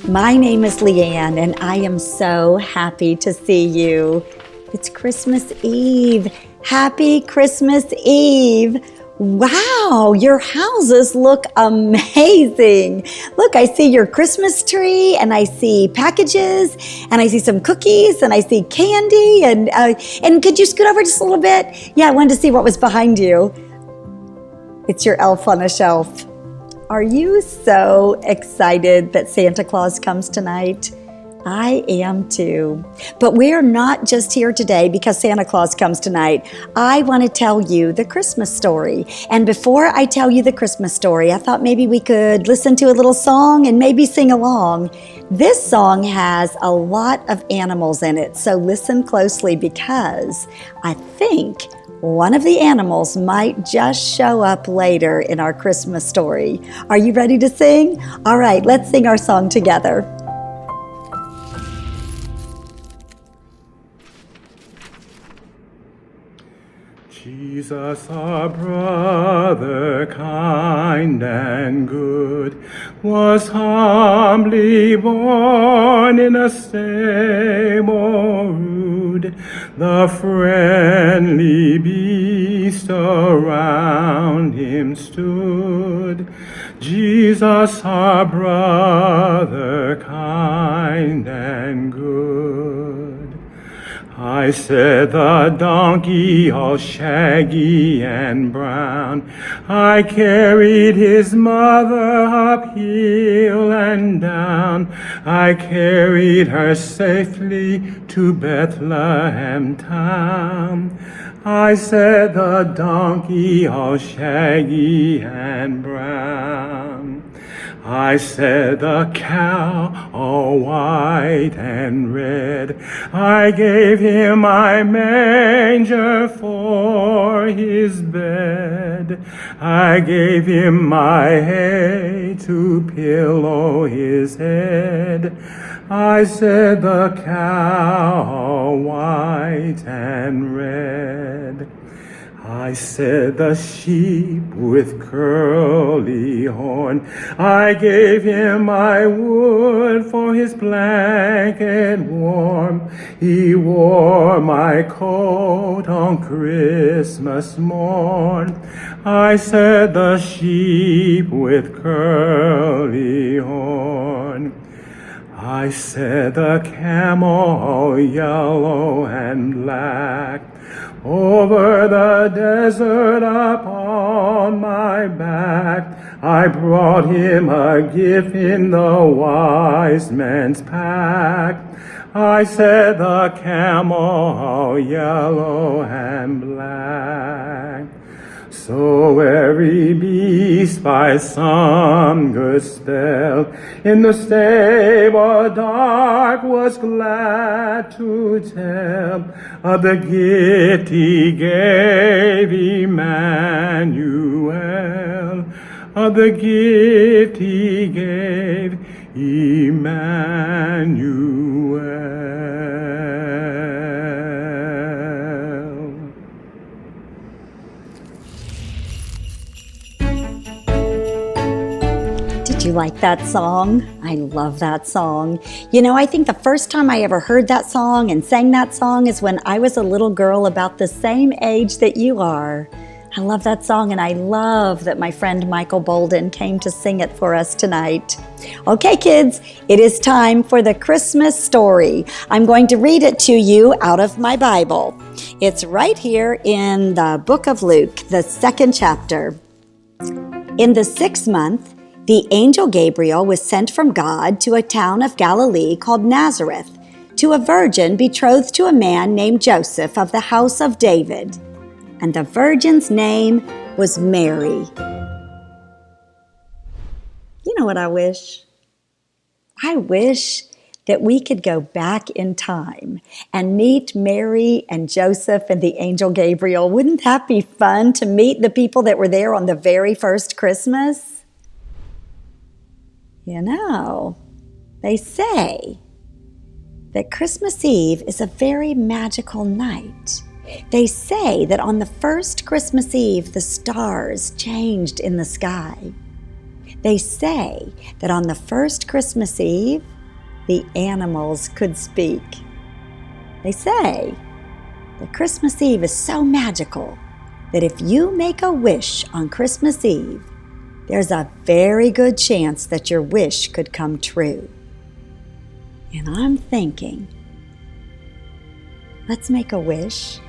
My name is Leanne, and I am so happy to see you. It's Christmas Eve. Happy Christmas Eve. Wow, your houses look amazing. Look, I see your Christmas tree, and I see packages, and I see some cookies, and I see candy, and could you scoot over just a little bit? Yeah, I wanted to see what was behind you. It's your elf on a shelf. Are you so excited that Santa Claus comes tonight? I am too. But we're not just here today because Santa Claus comes tonight. I want to tell you the Christmas story. And before I tell you the Christmas story, I thought maybe we could listen to a little song and maybe sing along. This song has a lot of animals in it, so listen closely because I think one of the animals might just show up later in our Christmas story. Are you ready to sing? All right, let's sing our song together. Jesus, our brother, kind and good, was humbly born in a stable rude. The friendly beast around him stood. Jesus, our brother, kind and good. I said the donkey all shaggy and brown, I carried his mother up hill and down, I carried her safely to Bethlehem town. I said the donkey all shaggy and brown. I said the cow all white and red, I gave him my manger for his bed. I gave him my hay to pillow his head. I said the cow all white and red. I said the sheep with curly horn, I gave him my wood for his blanket warm. He wore my coat on Christmas morn. I said the sheep with curly horn. I said the camel all yellow and black, over the desert upon my back, I brought him a gift in the wise man's pack. I said the camel all yellow and black. So every beast by some good spell in the stable dark was glad to tell of the gift he gave Emmanuel, of the gift he gave Emmanuel. Did you like that song? I love that song. You know, I think the first time I ever heard that song and sang that song is when I was a little girl about the same age that you are. I love that song, and I love that my friend Michael Bolden came to sing it for us tonight. Okay, kids, it is time for the Christmas story. I'm going to read it to you out of my Bible. It's right here in the book of Luke, the 2nd chapter. In the 6th month, the angel Gabriel was sent from God to a town of Galilee called Nazareth, to a virgin betrothed to a man named Joseph of the house of David. And the virgin's name was Mary. You know what I wish? I wish that we could go back in time and meet Mary and Joseph and the angel Gabriel. Wouldn't that be fun to meet the people that were there on the very first Christmas? You know, they say that Christmas Eve is a very magical night. They say that on the first Christmas Eve, the stars changed in the sky. They say that on the first Christmas Eve, the animals could speak. They say that Christmas Eve is so magical that if you make a wish on Christmas Eve, there's a very good chance that your wish could come true. And I'm thinking, let's make a wish.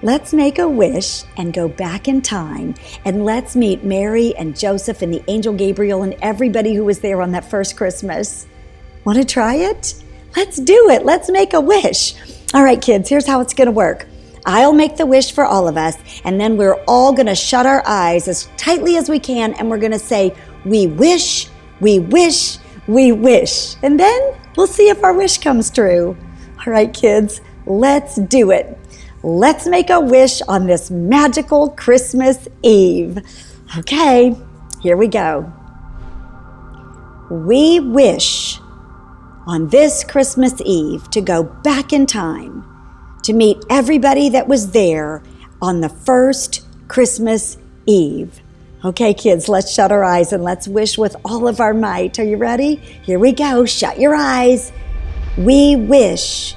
Let's make a wish and go back in time, and let's meet Mary and Joseph and the angel Gabriel and everybody who was there on that first Christmas. Want to try it? Let's do it. Let's make a wish. All right, kids, here's how it's going to work. I'll make the wish for all of us, and then we're all going to shut our eyes as tightly as we can, and we're going to say, we wish, we wish, we wish. And then we'll see if our wish comes true. All right, kids, let's do it. Let's make a wish on this magical Christmas Eve. Okay, here we go. We wish on this Christmas Eve to go back in time to meet everybody that was there on the first Christmas Eve. Okay, kids, let's shut our eyes and let's wish with all of our might. Are you ready? Here we go. Shut your eyes. We wish,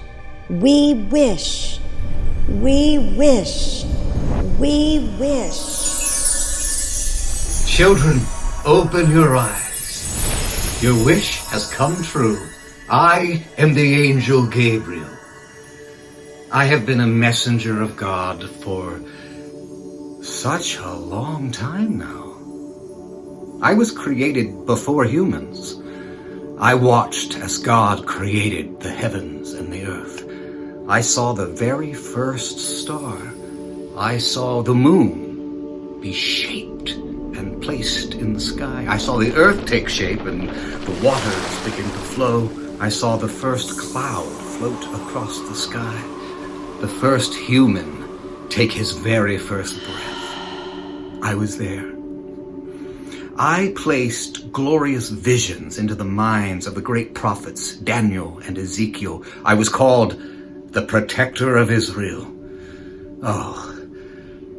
we wish, we wish, we wish. Children, open your eyes. Your wish has come true. I am the angel Gabriel. I have been a messenger of God for such a long time now. I was created before humans. I watched as God created the heavens and the earth. I saw the very first star. I saw the moon be shaped and placed in the sky. I saw the earth take shape and the waters begin to flow. I saw the first cloud float across the sky. The first human take his very first breath. I was there. I placed glorious visions into the minds of the great prophets Daniel and Ezekiel. I was called the protector of Israel. Oh,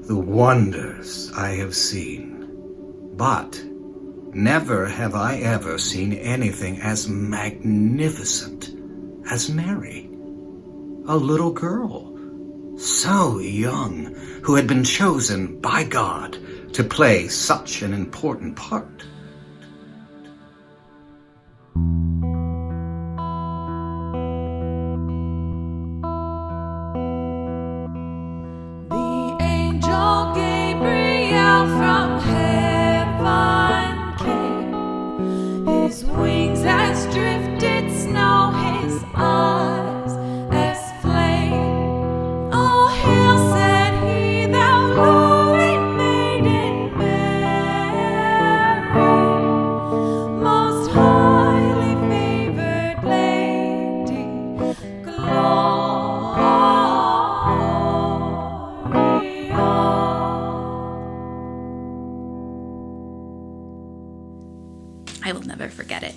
the wonders I have seen. But never have I ever seen anything as magnificent as Mary, a little girl, so young, who had been chosen by God to play such an important part. The angel Gabriel from heaven came. His wings as drifted snow, his eyes as flame. All hail, said he, thou lowly maiden Mary, most highly favored lady, Gloria. I will never forget it.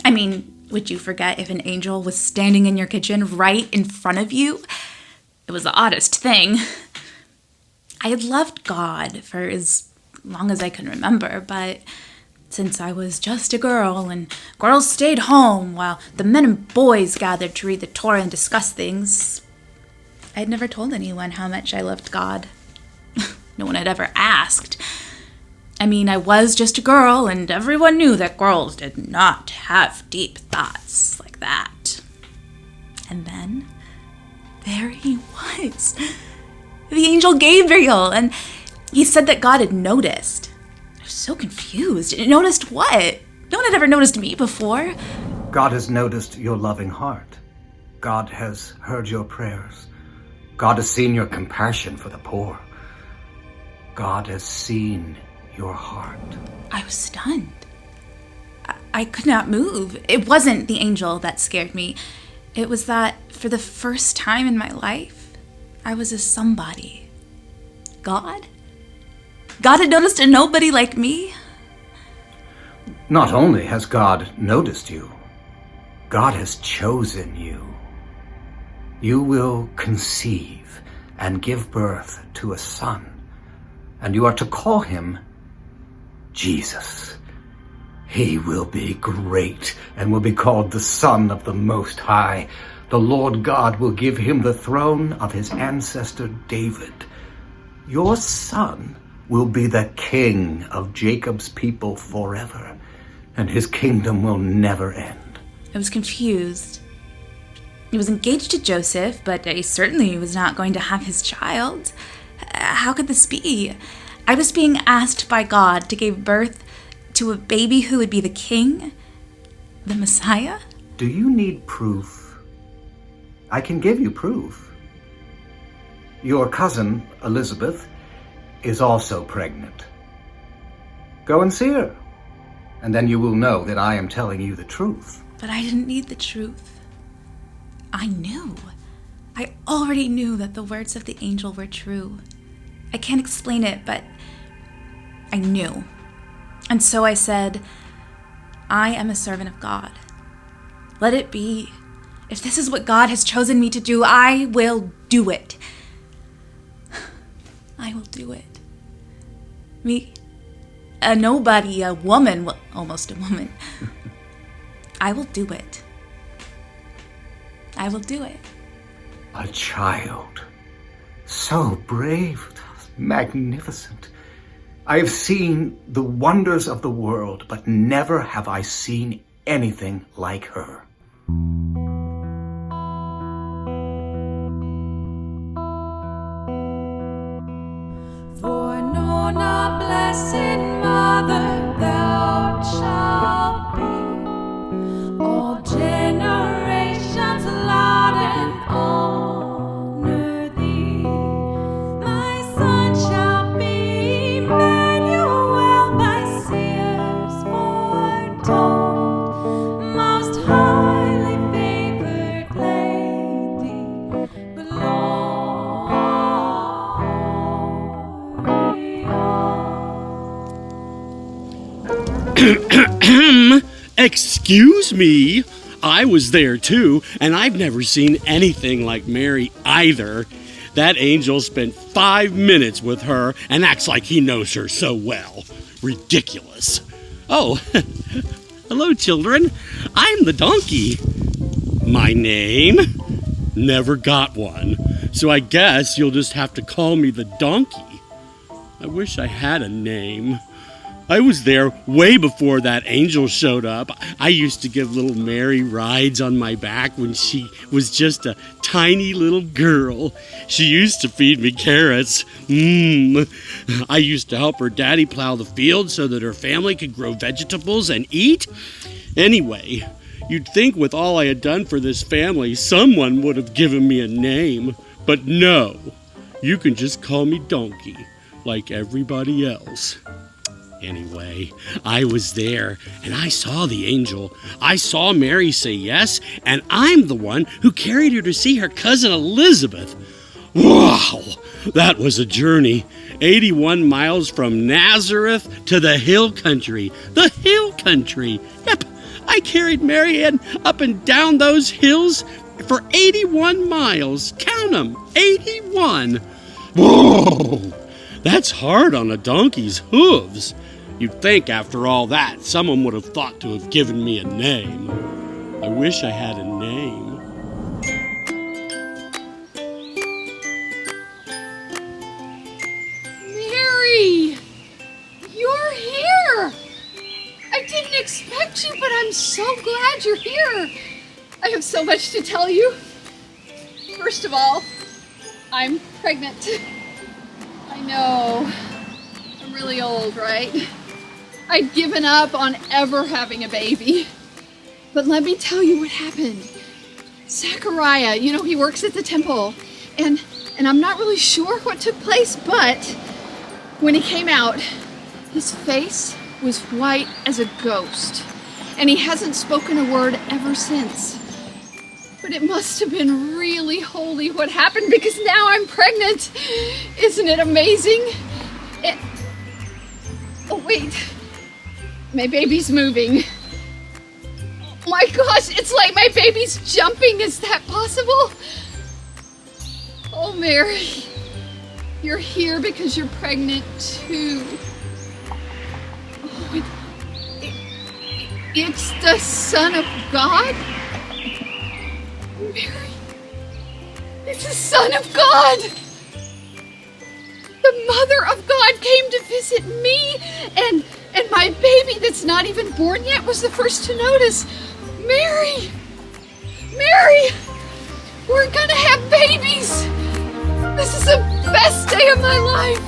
I mean, would you forget if an angel was standing in your kitchen right in front of you? It was the oddest thing. I had loved God for as long as I can remember, but since I was just a girl and girls stayed home while the men and boys gathered to read the Torah and discuss things, I had never told anyone how much I loved God. No one had ever asked. I mean, I was just a girl, and everyone knew that girls did not have deep thoughts like that. And then there he was, the angel Gabriel, and he said that God had noticed. I was so confused. Noticed what? No one had ever noticed me before. God has noticed your loving heart. God has heard your prayers. God has seen your compassion for the poor. God has seen your heart. I was stunned. I could not move. It wasn't the angel that scared me. It was that for the first time in my life, I was a somebody. God? God had noticed a nobody like me? Not only has God noticed you, God has chosen you. You will conceive and give birth to a son, and you are to call him Jesus. He will be great and will be called the Son of the Most High. The Lord God will give him the throne of his ancestor David. Your son will be the king of Jacob's people forever, and his kingdom will never end. I was confused. He was engaged to Joseph, but he certainly was not going to have his child. How could this be? I was being asked by God to give birth to a baby who would be the king? The Messiah? Do you need proof? I can give you proof. Your cousin, Elizabeth, is also pregnant. Go and see her, and then you will know that I am telling you the truth. But I didn't need the truth. I knew. I already knew that the words of the angel were true. I can't explain it, but I knew. And so I said, I am a servant of God. Let it be. If this is what God has chosen me to do, I will do it. I will do it. Me, a nobody, a woman, well, almost a woman. I will do it. I will do it. A child. So brave, magnificent. I have seen the wonders of the world, but never have I seen anything like her. For no, not blessed mother thou shalt be. All generations laud and honor thee. Thy son shall be Emmanuel, thy seers foretold. Most highly favored lady, glory. Excuse me, I was there too, and I've never seen anything like Mary either. That angel spent 5 minutes with her and acts like he knows her so well. Ridiculous. Oh, hello children, I'm the donkey. My name? Never got one, so I guess you'll just have to call me the donkey. I wish I had a name. I was there way before that angel showed up. I used to give little Mary rides on my back when she was just a tiny little girl. She used to feed me carrots. I used to help her daddy plow the field so that her family could grow vegetables and eat. Anyway, you'd think with all I had done for this family, someone would have given me a name. But no, you can just call me Donkey, like everybody else. Anyway, I was there, and I saw the angel. I saw Mary say yes, and I'm the one who carried her to see her cousin Elizabeth. Wow, that was a journey. 81 miles from Nazareth to the hill country. The hill country. Yep, I carried Mary Ann up and down those hills for 81 miles. Count them, 81. Whoa, that's hard on a donkey's hooves. You'd think after all that, someone would have thought to have given me a name. I wish I had a name. Mary! You're here! I didn't expect you, but I'm so glad you're here. I have so much to tell you. First of all, I'm pregnant. I know. I'm really old, right? I'd given up on ever having a baby. But let me tell you what happened. Zachariah, he works at the temple. And I'm not really sure what took place, but when he came out, his face was white as a ghost. And he hasn't spoken a word ever since. But it must have been really holy what happened, because now I'm pregnant. Isn't it amazing? Oh, wait. My baby's moving. Oh my gosh, it's like my baby's jumping. Is that possible? Oh, Mary, you're here because you're pregnant too. Oh, It's the Son of God? Mary, it's the Son of God! The Mother of God came to visit me, and my baby that's not even born yet was the first to notice. Mary! Mary! We're gonna have babies! This is the best day of my life!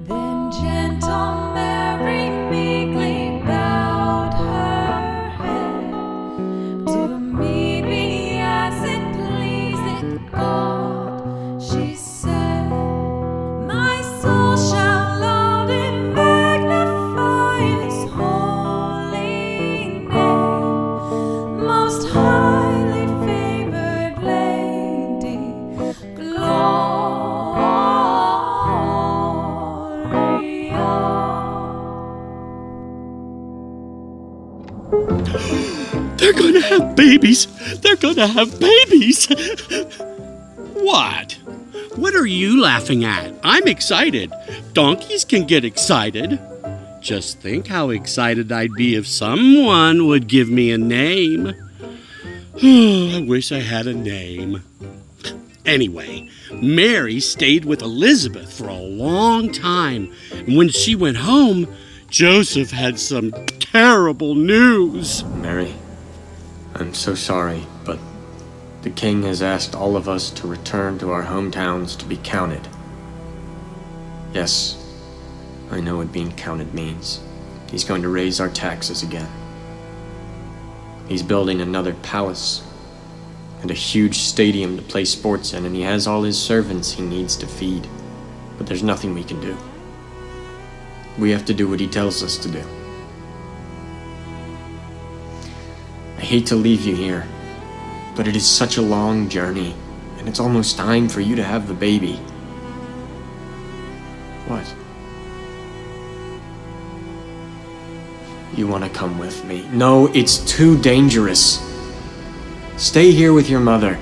Then gentle Mary meekly bowed her head to meet me as it pleased God. She said, "My soul shall loud and magnify His holy name, most highly favored Lady, Gloria." They're gonna have babies! They're gonna have babies! What? What are you laughing at? I'm excited. Donkeys can get excited. Just think how excited I'd be if someone would give me a name. I wish I had a name. Anyway, Mary stayed with Elizabeth for a long time. And when she went home, Joseph had some terrible news. Mary, I'm so sorry, but the king has asked all of us to return to our hometowns to be counted. Yes, I know what being counted means. He's going to raise our taxes again. He's building another palace and a huge stadium to play sports in, and he has all his servants he needs to feed. But there's nothing we can do. We have to do what he tells us to do. I hate to leave you here, but it is such a long journey, and it's almost time for you to have the baby. What? You want to come with me? No, it's too dangerous. Stay here with your mother.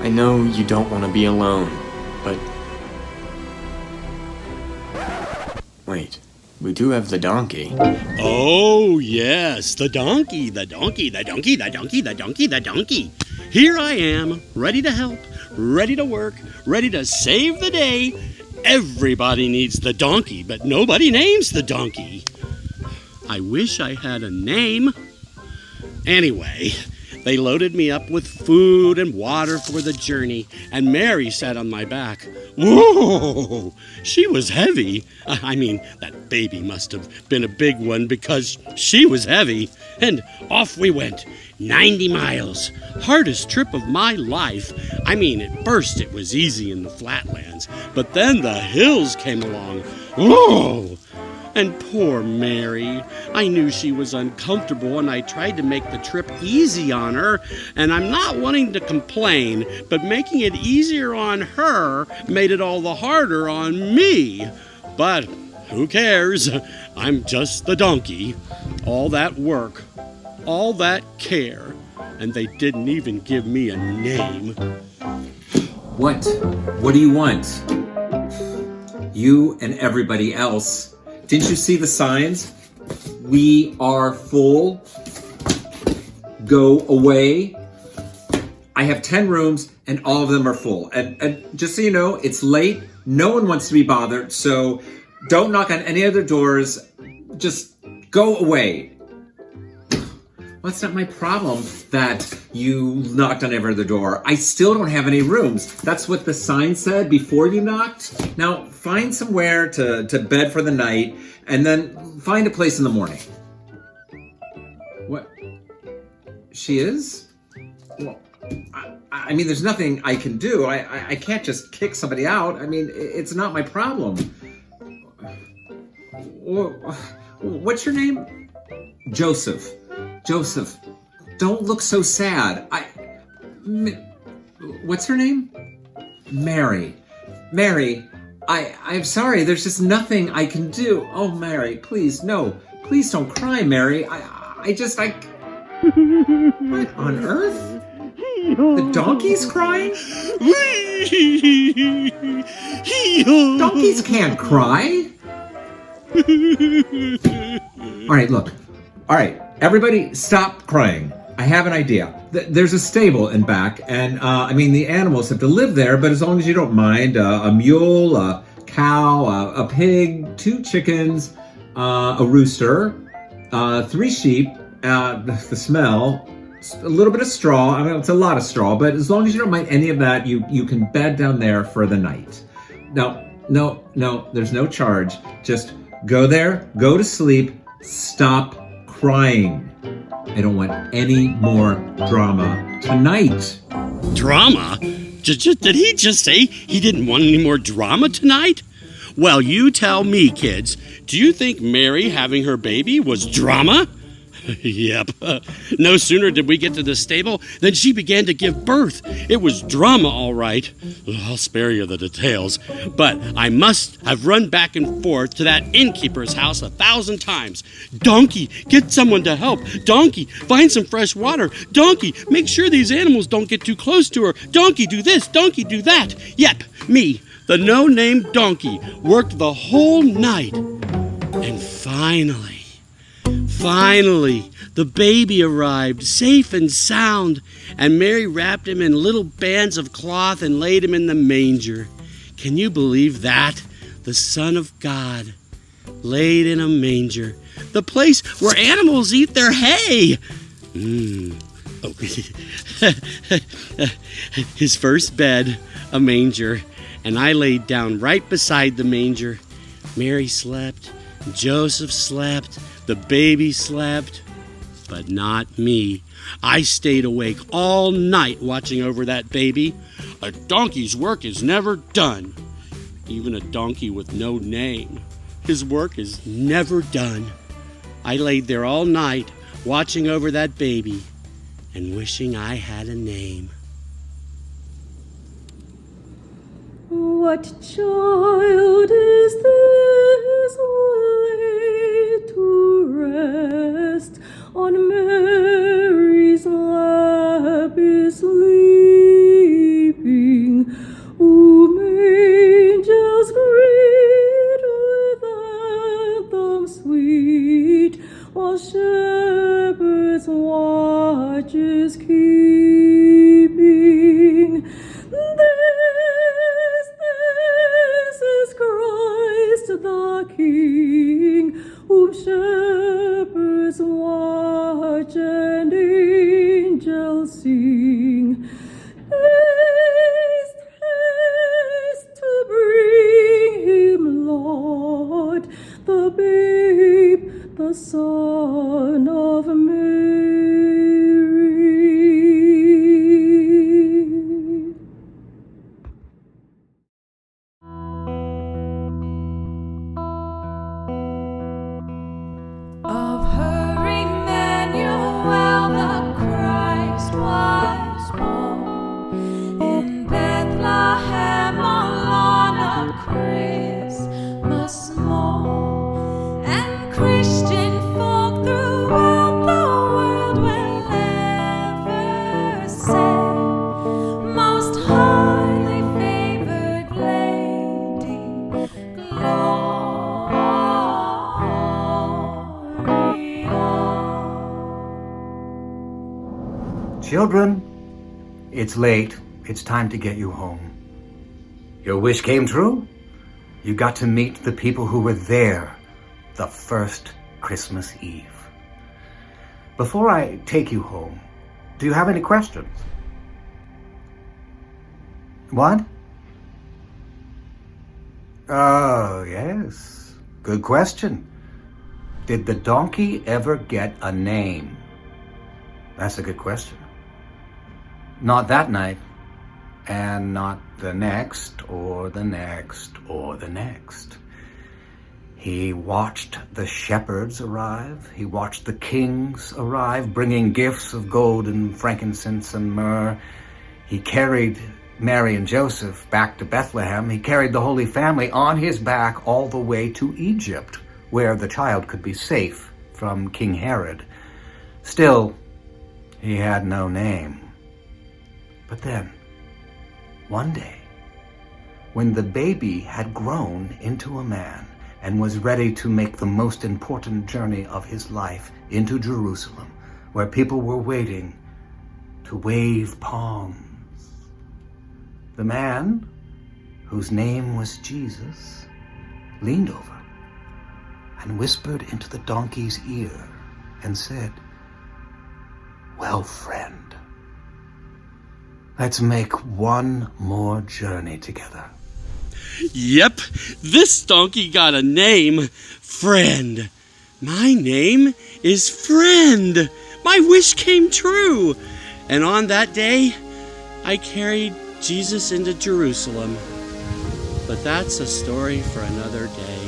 I know you don't want to be alone, but... Wait, we do have the donkey. Oh, yes, the donkey, the donkey, the donkey, the donkey, the donkey, the donkey. Here I am, ready to help, ready to work, ready to save the day. Everybody needs the donkey, but nobody names the donkey. I wish I had a name. Anyway, they loaded me up with food and water for the journey, and Mary sat on my back. Whoa! She was heavy. I mean, that baby must have been a big one because she was heavy. And off we went. 90 miles. Hardest trip of my life. I mean, at first it was easy in the flatlands, but then the hills came along. Whoa! And poor Mary. I knew she was uncomfortable, and I tried to make the trip easy on her. And I'm not wanting to complain, but making it easier on her made it all the harder on me. But who cares? I'm just the donkey. All that work, all that care, and they didn't even give me a name. What? What do you want? You and everybody else. Didn't you see the signs? We are full. Go away. I have 10 rooms and all of them are full. And just so you know, it's late. No one wants to be bothered. So don't knock on any other doors. Just go away. Well, it's not my problem that you knocked on every other door. I still don't have any rooms. That's what the sign said before you knocked. Now, find somewhere to bed for the night, and then find a place in the morning. What? She is? Well, I mean, there's nothing I can do. I can't just kick somebody out. I mean, it's not my problem. What's your name? Joseph. Joseph, don't look so sad. What's her name? Mary. Mary, I'm sorry. There's just nothing I can do. Oh, Mary, please, no. Please don't cry, Mary. What on earth? The donkey's crying? Donkeys can't cry. All right, look. All right, everybody stop crying. I have an idea. There's a stable in back, and the animals have to live there, but as long as you don't mind, a mule, a cow, a pig, 2 chickens, a rooster, 3 sheep, the smell, a little bit of straw. I mean, it's a lot of straw, but as long as you don't mind any of that, you can bed down there for the night. No, there's no charge. Just go there, go to sleep, stop crying. I don't want any more drama tonight. Drama? Did he just say he didn't want any more drama tonight? Well, you tell me, kids. Do you think Mary having her baby was drama? Yep. No sooner did we get to the stable than she began to give birth. It was drama, all right. I'll spare you the details. But I must have run back and forth to that innkeeper's house 1,000 times. Donkey, get someone to help. Donkey, find some fresh water. Donkey, make sure these animals don't get too close to her. Donkey, do this. Donkey, do that. Yep, me, the no-name donkey, worked the whole night. And Finally, the baby arrived, safe and sound, and Mary wrapped him in little bands of cloth and laid him in the manger. Can you believe that? The Son of God, laid in a manger, the place where animals eat their hay. Oh. His first bed, a manger, and I laid down right beside the manger. Mary slept, Joseph slept, the baby slept, but not me. I stayed awake all night watching over that baby. A donkey's work is never done. Even a donkey with no name, his work is never done. I laid there all night watching over that baby and wishing I had a name. What child is this laid to rest on Mary's lap is sleeping, whom angels greet with anthem sweet, while shepherds watch is keeping. This is Christ the King, whom shepherds watch and angels sing. Haste, haste to bring him, Lord, the babe, the Son of Mary. Of her Emmanuel, the Christ was born in Bethlehem on a Christmas morn, and Christian folk throughout the world will ever say, most highly favored lady, Children, it's late. It's time to get you home. Your wish came true. You got to meet the people who were there the first Christmas Eve. Before I take you home, do you have any questions? What? Oh, yes. Good question. Did the donkey ever get a name? That's a good question. Not that night, and not the next, or the next, or the next. He watched the shepherds arrive. He watched the kings arrive, bringing gifts of gold and frankincense and myrrh. He carried Mary and Joseph back to Bethlehem. He carried the Holy Family on his back all the way to Egypt, where the child could be safe from King Herod. Still, he had no name. But then, one day, when the baby had grown into a man and was ready to make the most important journey of his life into Jerusalem, where people were waiting to wave palms, the man, whose name was Jesus, leaned over and whispered into the donkey's ear and said, "Well, friend, let's make one more journey together." Yep, this donkey got a name, Friend. My name is Friend. My wish came true. And on that day, I carried Jesus into Jerusalem. But that's a story for another day.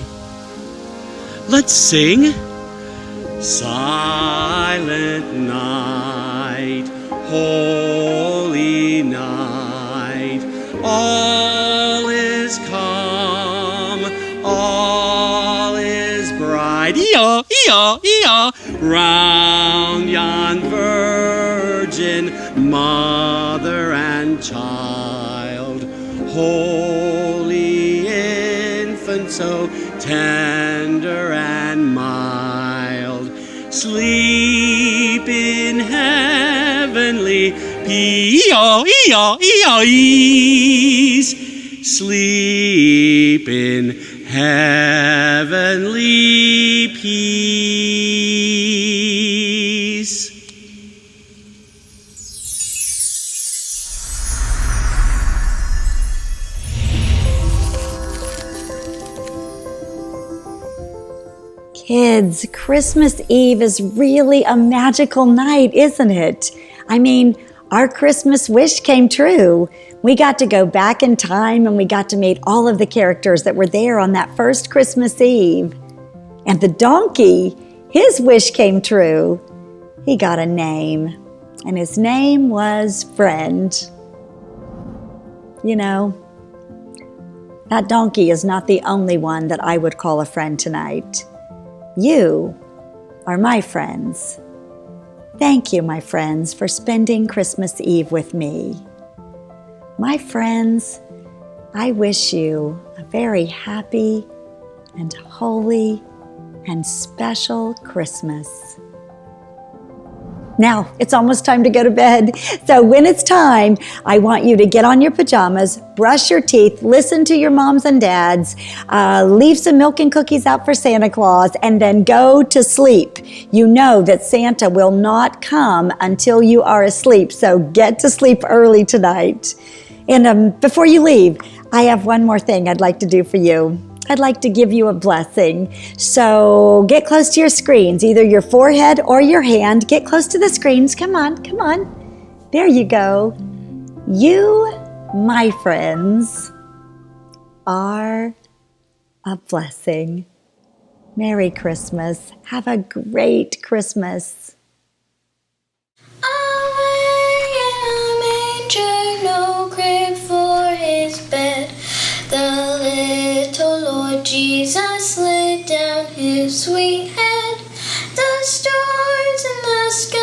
Let's sing. Silent night, holy night, all is calm, all is bright, ee-yaw, ee-yaw, ee-yaw, round yon virgin mother and child, holy infant, so tender and mild, sleep in heavenly peace, sleep in heavenly peace. Kids, Christmas Eve is really a magical night, isn't it? I mean, our Christmas wish came true. We got to go back in time and we got to meet all of the characters that were there on that first Christmas Eve. And the donkey, his wish came true. He got a name, and his name was Friend. You know, that donkey is not the only one that I would call a friend tonight. You are my friends. Thank you, my friends, for spending Christmas Eve with me. My friends, I wish you a very happy and holy and special Christmas. Now, it's almost time to go to bed. So when it's time, I want you to get on your pajamas, brush your teeth, listen to your moms and dads, leave some milk and cookies out for Santa Claus, and then go to sleep. You know that Santa will not come until you are asleep, so get to sleep early tonight. And before you leave, I have one more thing I'd like to do for you. I'd like to give you a blessing. So get close to your screens, either your forehead or your hand. Get close to the screens. Come on, come on. There you go. You, my friends, are a blessing. Merry Christmas. Have a great Christmas. The little Lord Jesus laid down his sweet head. The stars in the sky